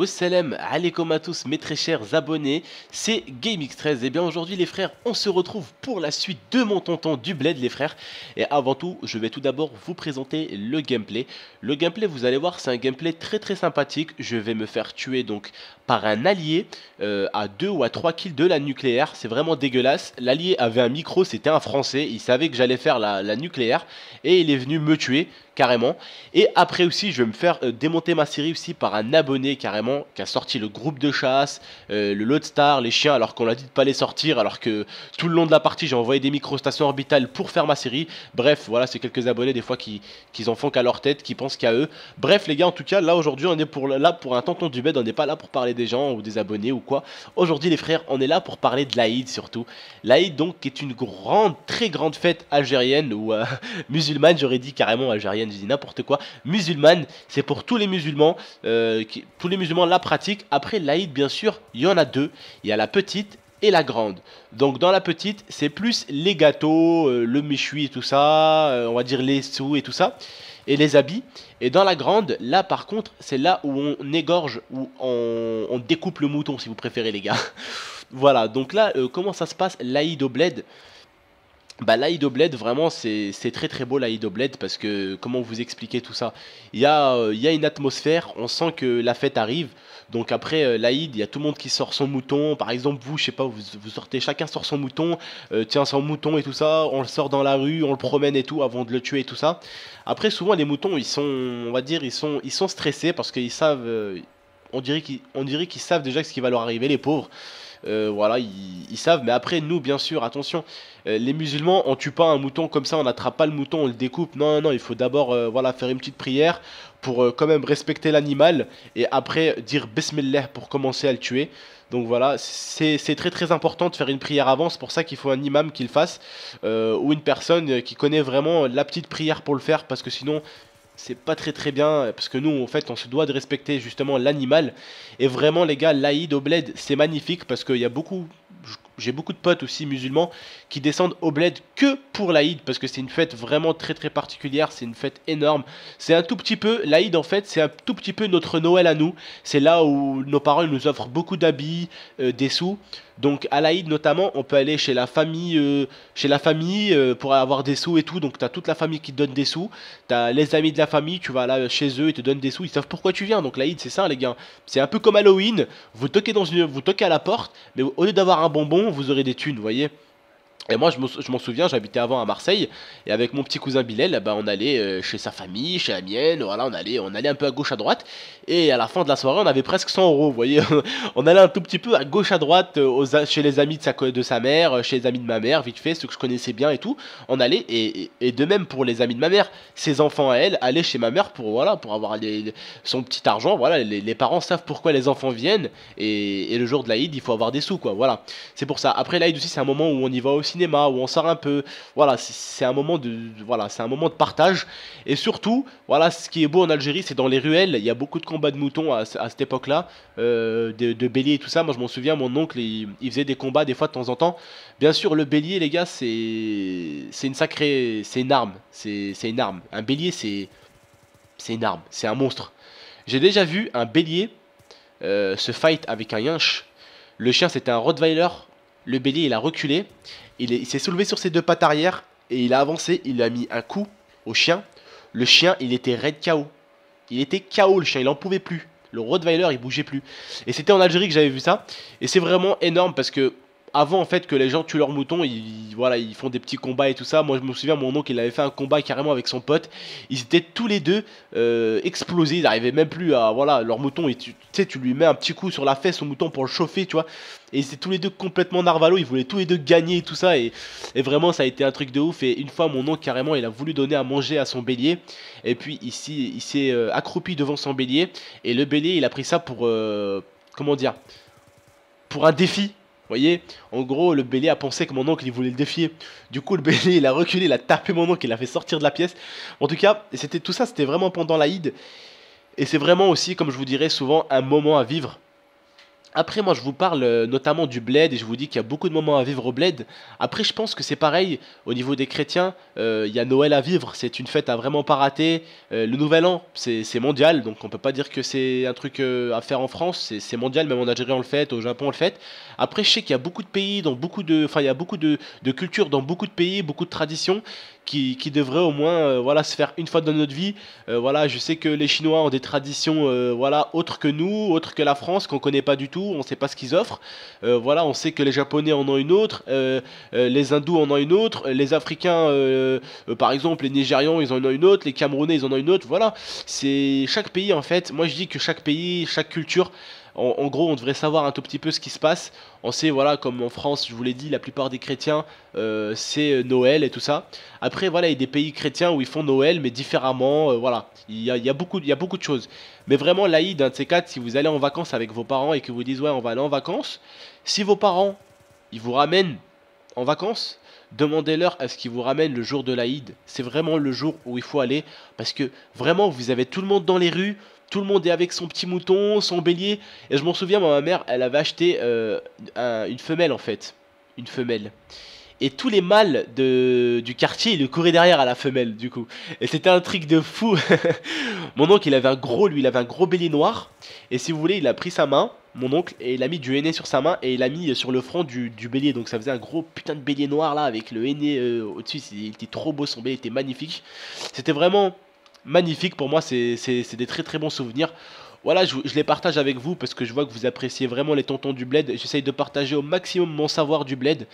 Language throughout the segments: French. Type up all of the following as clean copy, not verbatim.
Wassalam alaikum à tous mes très chers abonnés, c'est GameX13 et bien aujourd'hui les frères on se retrouve pour la suite de mon tonton du bled les frères. Et avant tout je vais tout d'abord vous présenter le gameplay. Le gameplay vous allez voir c'est un gameplay très sympathique. Je vais me faire tuer donc par un allié à 2 ou à 3 kills de la nucléaire. C'est vraiment dégueulasse. L'allié avait un micro, c'était un français, il savait que j'allais faire la nucléaire et il est venu me tuer carrément. Et après aussi je vais me faire démonter ma série aussi par un abonné carrément qui a sorti le groupe de chasse, le Lodestar, les chiens alors qu'on a dit de pas les sortir, alors que tout le long de la partie j'ai envoyé des microstations orbitales pour faire ma série. Bref voilà, c'est quelques abonnés des fois qui en font qu'à leur tête, qui pensent qu'à eux. Bref les gars, en tout cas là aujourd'hui on est là pour un tonton du bed, on n'est pas là pour parler des gens ou des abonnés ou quoi. Aujourd'hui les frères on est là pour parler de l'Aïd surtout. L'Aïd donc qui est une très grande fête algérienne ou musulmane, j'aurais dit carrément algérienne, je dis n'importe quoi. Musulmane, c'est pour tous les musulmans, tous les musulmans la pratiquent. Après l'Aïd bien sûr, il y en a deux, il y a la petite et la grande. Donc dans la petite, c'est plus les gâteaux, le méchoui et tout ça, on va dire les sous et tout ça, et les habits. Et dans la grande, là par contre, c'est là où on égorge, où on découpe le mouton si vous préférez les gars. Voilà, donc là, comment ça se passe l'Aïd au bled? Bah l'Aïd au bled vraiment c'est très beau l'Aïd au bled parce que comment vous expliquer tout ça, il y a une atmosphère, on sent que la fête arrive. Donc après l'Aïd, il y a tout le monde qui sort son mouton, par exemple vous je sais pas, vous sortez, chacun sort son mouton, tient son mouton et tout ça, on le sort dans la rue, on le promène et tout avant de le tuer et tout ça. Après souvent les moutons ils sont, on va dire ils sont stressés parce qu'ils savent, on dirait qu'ils savent déjà ce qui va leur arriver les pauvres. Voilà, ils savent, mais après nous bien sûr, attention, les musulmans, on tue pas un mouton comme ça, on n'attrape pas le mouton, on le découpe, non, il faut d'abord voilà, faire une petite prière pour quand même respecter l'animal, et après dire Bismillah pour commencer à le tuer. Donc voilà, c'est très important de faire une prière avant, c'est pour ça qu'il faut un imam qui le fasse, ou une personne qui connaît vraiment la petite prière pour le faire, parce que sinon c'est pas très bien, parce que nous en fait on se doit de respecter justement l'animal. Et vraiment les gars, l'Aïd au bled c'est magnifique parce qu'il y a beaucoup, j'ai beaucoup de potes aussi musulmans qui descendent au bled que pour l'Aïd, parce que c'est une fête vraiment très particulière, c'est une fête énorme. C'est un tout petit peu, l'Aïd en fait c'est un tout petit peu notre Noël à nous. C'est là où nos parents nous offrent beaucoup d'habits, des sous. Donc à l'Aïd notamment on peut aller chez la famille pour avoir des sous et tout. Donc t'as toute la famille qui te donne des sous, t'as les amis de la famille, tu vas là chez eux, ils te donnent des sous, ils savent pourquoi tu viens. Donc l'Aïd c'est ça les gars, c'est un peu comme Halloween, vous toquez à la porte, mais au lieu d'avoir un bonbon, vous aurez des thunes, vous voyez. Et moi, je m'en souviens, j'habitais avant à Marseille, et avec mon petit cousin Bilal, bah, on allait chez sa famille, chez la mienne, voilà, on allait un peu à gauche, à droite, et à la fin de la soirée, on avait presque 100 euros, vous voyez, on allait un tout petit peu à gauche, à droite, chez les amis de sa mère, chez les amis de ma mère, vite fait, ceux que je connaissais bien et tout, on allait, et de même pour les amis de ma mère, ses enfants à elle, allaient chez ma mère pour, voilà, pour avoir son petit argent, voilà, les parents savent pourquoi les enfants viennent, et le jour de l'Aïd, il faut avoir des sous, quoi, voilà, c'est pour ça. Après l'Aïd aussi, c'est un moment où on y va aussi cinéma, où on sort un peu, voilà, c'est un moment de, voilà, c'est un moment de partage. Et surtout, voilà, ce qui est beau en Algérie, c'est dans les ruelles, il y a beaucoup de combats de moutons à cette époque-là, de béliers et tout ça. Moi je m'en souviens, mon oncle il faisait des combats des fois de temps en temps. Bien sûr le bélier les gars, c'est une sacrée, c'est une arme, c'est une arme. Un bélier c'est une arme, c'est un monstre. J'ai déjà vu un bélier se fight avec un yinche. Le chien c'était un Rottweiler. Le bélier il a reculé, il s'est soulevé sur ses deux pattes arrière et il a avancé, il a mis un coup au chien. Le chien il était raide KO. Il était KO le chien, il en pouvait plus. Le Rottweiler il bougeait plus. Et c'était en Algérie que j'avais vu ça. Et c'est vraiment énorme parce que avant en fait que les gens tuent leurs moutons, voilà, ils font des petits combats et tout ça. Moi je me souviens, mon oncle il avait fait un combat carrément avec son pote. Ils étaient tous les deux explosés, ils n'arrivaient même plus à, voilà, leur mouton, et tu sais, tu lui mets un petit coup sur la fesse au mouton pour le chauffer, tu vois. Et ils étaient tous les deux complètement narvalo, ils voulaient tous les deux gagner et tout ça. Et vraiment ça a été un truc de ouf. Et une fois mon oncle carrément il a voulu donner à manger à son bélier. Et puis ici il s'est accroupi devant son bélier. Et le bélier il a pris ça pour, comment dire, pour un défi. Vous voyez, en gros, le bélier a pensé que mon oncle il voulait le défier. Du coup, le bélier il a reculé, il a tapé mon oncle, il l'a fait sortir de la pièce. En tout cas, c'était tout ça, c'était vraiment pendant l'Aïd. Et c'est vraiment aussi, comme je vous dirais souvent, un moment à vivre. Après, moi, je vous parle notamment du bled et je vous dis qu'il y a beaucoup de moments à vivre au bled. Après, je pense que c'est pareil au niveau des chrétiens. Il y a Noël à vivre, c'est une fête à vraiment pas rater. Le Nouvel An, c'est mondial, donc on peut pas dire que c'est un truc à faire en France. C'est mondial, même en Algérie on le fait, au Japon on le fait. Après, je sais qu'il y a beaucoup de pays, dans beaucoup de, enfin, il y a beaucoup de cultures dans beaucoup de pays, beaucoup de traditions qui devraient au moins, voilà, se faire une fois dans notre vie. Voilà, je sais que les Chinois ont des traditions, voilà, autres que nous, autres que la France, qu'on connaît pas du tout. On sait pas ce qu'ils offrent. Voilà, on sait que les Japonais en ont une autre, les Hindous en ont une autre, les Africains, par exemple, les Nigérians, ils en ont une autre, les Camerounais, ils en ont une autre. Voilà, c'est chaque pays en fait. Moi, je dis que chaque pays, chaque culture. En gros, on devrait savoir un tout petit peu ce qui se passe. On sait, voilà, comme en France, je vous l'ai dit, la plupart des chrétiens, c'est Noël et tout ça. Après, voilà, il y a des pays chrétiens où ils font Noël, mais différemment. Voilà, il y a beaucoup de choses. Mais vraiment, l'Aïd, un de ces quatre, si vous allez en vacances avec vos parents et que vous dites, ouais, on va aller en vacances, si vos parents, ils vous ramènent en vacances, demandez-leur à ce qu'ils vous ramènent le jour de l'Aïd. C'est vraiment le jour où il faut aller, parce que vraiment, vous avez tout le monde dans les rues, tout le monde est avec son petit mouton, son bélier. Et je m'en souviens, moi, ma mère, elle avait acheté une femelle en fait. Une femelle. Et tous les mâles du quartier, ils le couraient derrière à la femelle, du coup. Et c'était un truc de fou. Mon oncle, il avait un gros, lui, il avait un gros bélier noir. Et si vous voulez, il a pris sa main, mon oncle, et il a mis du henné sur sa main et il a mis sur le front du bélier. Donc ça faisait un gros putain de bélier noir là, avec le henné au-dessus. Il était trop beau, son bélier était magnifique. C'était vraiment magnifique pour moi, c'est des très très bons souvenirs. Voilà, je les partage avec vous parce que je vois que vous appréciez vraiment les tontons du bled. J'essaye de partager au maximum mon savoir du bled.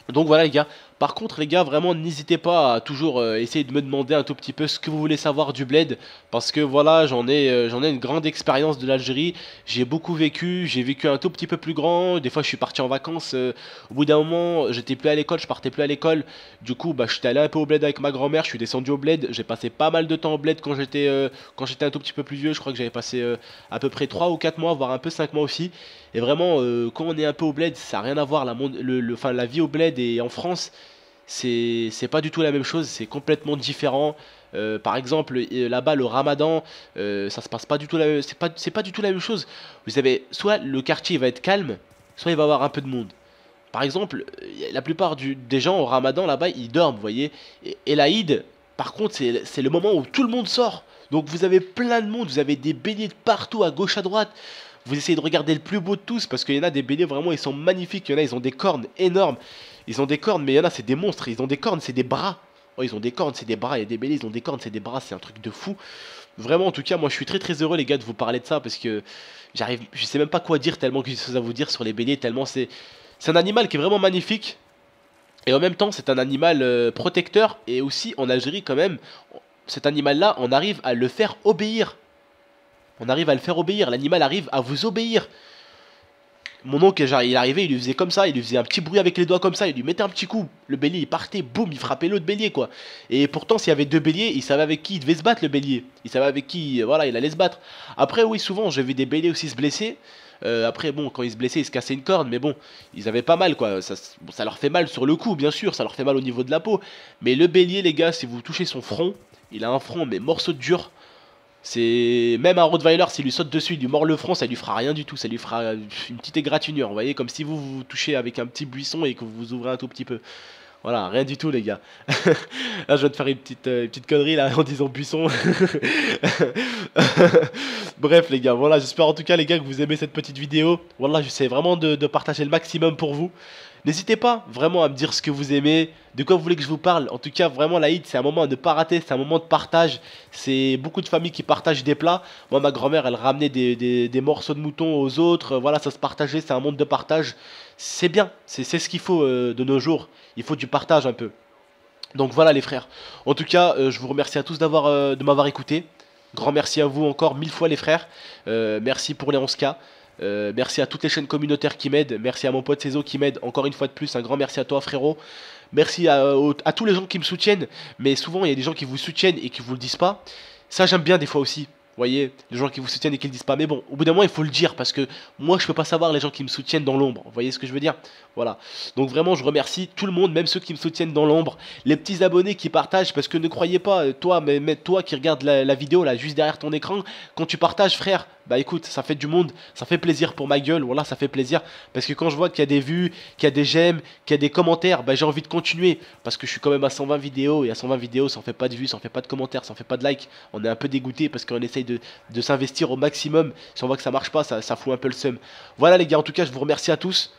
Donc voilà les gars, par contre les gars vraiment n'hésitez pas à toujours essayer de me demander un tout petit peu ce que vous voulez savoir du bled. Parce que voilà j'en ai une grande expérience de l'Algérie, j'ai beaucoup vécu, j'ai vécu un tout petit peu plus grand. Des fois je suis parti en vacances, au bout d'un moment j'étais plus à l'école, je partais plus à l'école. Du coup bah j'étais allé un peu au bled avec ma grand-mère, je suis descendu au bled. J'ai passé pas mal de temps au bled quand j'étais un tout petit peu plus vieux. Je crois que j'avais passé à peu près 3 ou 4 mois, voire un peu 5 mois aussi. Et vraiment, quand on est un peu au bled, ça n'a rien à voir. Enfin, la vie au bled et en France, c'est pas du tout la même chose. C'est complètement différent. Par exemple, là-bas, le Ramadan, ça se passe pas du tout c'est pas du tout la même chose. Vous avez, soit le quartier va être calme, soit il va y avoir un peu de monde. Par exemple, la plupart des gens au Ramadan là-bas, ils dorment, vous voyez. Et l'Aïd, par contre, c'est le moment où tout le monde sort. Donc vous avez plein de monde, vous avez des béliers de partout, à gauche, à droite. Vous essayez de regarder le plus beau de tous, parce qu'il y en a des béliers vraiment, ils sont magnifiques. Il y en a, ils ont des cornes énormes. Ils ont des cornes, mais il y en a, c'est des monstres. Ils ont des cornes, c'est des bras. Oh, ils ont des cornes, c'est des bras. Il y a des béliers, ils ont des cornes, c'est des bras. C'est un truc de fou. Vraiment, en tout cas, moi, je suis très très heureux, les gars, de vous parler de ça, parce que je sais même pas quoi dire tellement que j'ai des choses à vous dire sur les béliers, tellement c'est un animal qui est vraiment magnifique. Et en même temps, c'est un animal protecteur. Et aussi, en Algérie, quand même, cet animal-là, on arrive à le faire obéir. On arrive à le faire obéir. L'animal arrive à vous obéir. Mon oncle, genre, il arrivait, il lui faisait comme ça, il lui faisait un petit bruit avec les doigts comme ça, il lui mettait un petit coup. Le bélier, il partait, boum, il frappait l'autre bélier, quoi. Et pourtant, s'il y avait deux béliers, il savait avec qui il devait se battre, le bélier. Il savait avec qui, voilà, il allait se battre. Après, oui, souvent, j'ai vu des béliers aussi se blesser. Après, bon, quand ils se blessaient, ils se cassaient une corne, mais bon, ils avaient pas mal, quoi. Bon, ça leur fait mal sur le cou, bien sûr, ça leur fait mal au niveau de la peau. Mais le bélier, les gars, si vous touchez son front, il a un front, mais morceau de dur. C'est même un Rottweiler, s'il lui saute dessus, il lui mord le front, ça lui fera rien du tout, ça lui fera une petite égratignure, vous voyez, comme si vous touchez avec un petit buisson et que vous vous ouvrez un tout petit peu. Voilà, rien du tout les gars. Là je viens de faire une petite connerie là en disant buisson. Bref les gars, voilà, j'espère en tout cas les gars que vous aimez cette petite vidéo. Voilà, j'essaie vraiment de partager le maximum pour vous. N'hésitez pas vraiment à me dire ce que vous aimez, de quoi vous voulez que je vous parle. En tout cas, vraiment, l'Aïd, c'est un moment à ne pas rater, c'est un moment de partage. C'est beaucoup de familles qui partagent des plats. Moi, ma grand-mère, elle ramenait des morceaux de mouton aux autres. Voilà, ça se partageait, c'est un monde de partage. C'est bien, c'est ce qu'il faut de nos jours. Il faut du partage un peu. Donc voilà les frères. En tout cas, je vous remercie à tous de m'avoir écouté. Grand merci à vous encore 1000 fois les frères. Merci pour les 11K. Merci à toutes les chaînes communautaires qui m'aident. Merci à mon pote Cézo qui m'aide. Encore une fois de plus, un grand merci à toi frérot. Merci à tous les gens qui me soutiennent. Mais souvent il y a des gens qui vous soutiennent et qui vous le disent pas. Ça j'aime bien des fois aussi. voyez, les gens qui vous soutiennent et qui le disent pas. Mais bon, au bout d'un moment, il faut le dire parce que moi, je peux pas savoir les gens qui me soutiennent dans l'ombre. Vous voyez ce que je veux dire? Voilà. Donc vraiment, je remercie tout le monde, même ceux qui me soutiennent dans l'ombre, les petits abonnés qui partagent, parce que ne croyez pas, toi, mais toi qui regarde la vidéo là, juste derrière ton écran, quand tu partages, frère, bah écoute, ça fait du monde, ça fait plaisir pour ma gueule, voilà, ça fait plaisir, parce que quand je vois qu'il y a des vues, qu'il y a des j'aime, qu'il y a des commentaires, bah j'ai envie de continuer, parce que je suis quand même à 120 vidéos, et à 120 vidéos, ça en fait pas de vues, ça en fait pas de commentaires, ça en fait pas de likes, on est un peu dégoûté parce qu'on essaye de s'investir au maximum, si on voit que ça marche pas, ça fout un peu le seum. Voilà les gars, en tout cas, je vous remercie à tous,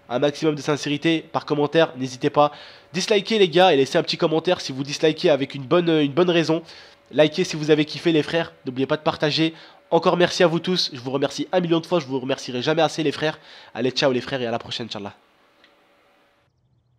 un maximum de sincérité par commentaire, n'hésitez pas. Dislikez les gars et laissez un petit commentaire si vous dislikez avec une bonne raison. Likez si vous avez kiffé les frères, n'oubliez pas de partager. Encore merci à vous tous, je vous remercie un million de fois, je vous remercierai jamais assez les frères. Allez ciao les frères et à la prochaine, Inch'Allah.